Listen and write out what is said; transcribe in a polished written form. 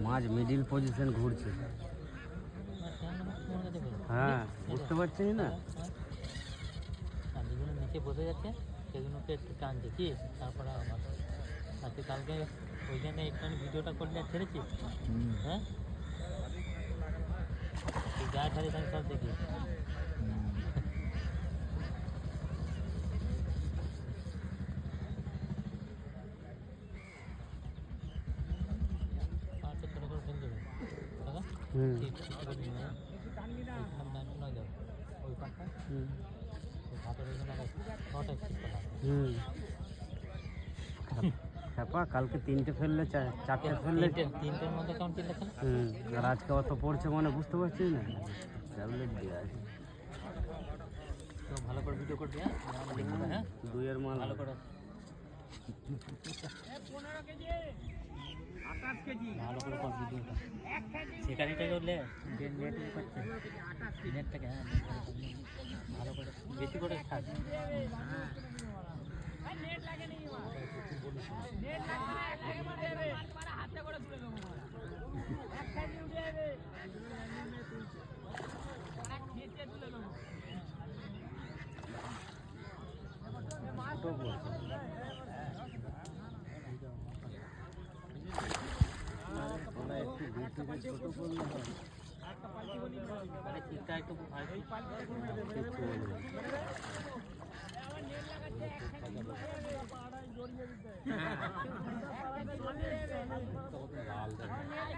মাছ middle position ঘুরছে। হ্যাঁ, বুঝতে পারছিস না? যেগুলো নিচে বসে যাচ্ছে সেগুলোকে একটু টানছে কি, তারপরে আমার আজকে কালকে ওইখানে একটু ভিডিওটা করলে ছেড়েছি। হ্যাঁ, গায়ে ঠাড়ি আমি সব দেখি। পাঁচটা ছোটো করে ফেল দেবে দাদা। ওই পাখা ভাতের ছাপা কালকে 3টে ফেললে 4টে ফেললে 3টের মধ্যে কেমন তিনটে ফেলে। আর আজকে অত পড়ছে মানে বুঝতে পারছিস না? ট্যাবলেট দিয়ে আছে তো ভালো করে ভিডিও করবি। হ্যাঁ, 2-এর মাল ভালো করে 28 কেজি ভালো করে কর ভিডিওটা। শিকারিটা করলে নেট করছে নেটটাকে। হ্যাঁ, ভালো করে বেশি করে খাস। নেট লাগে নি নেট লাগে হাতে করে তুলে দেবো। এক কেজি উঠে যাবে, নিচে তুলে দেবো। একটু দূর থেকে ছোট করলে হয়। চিকটা একটু লাল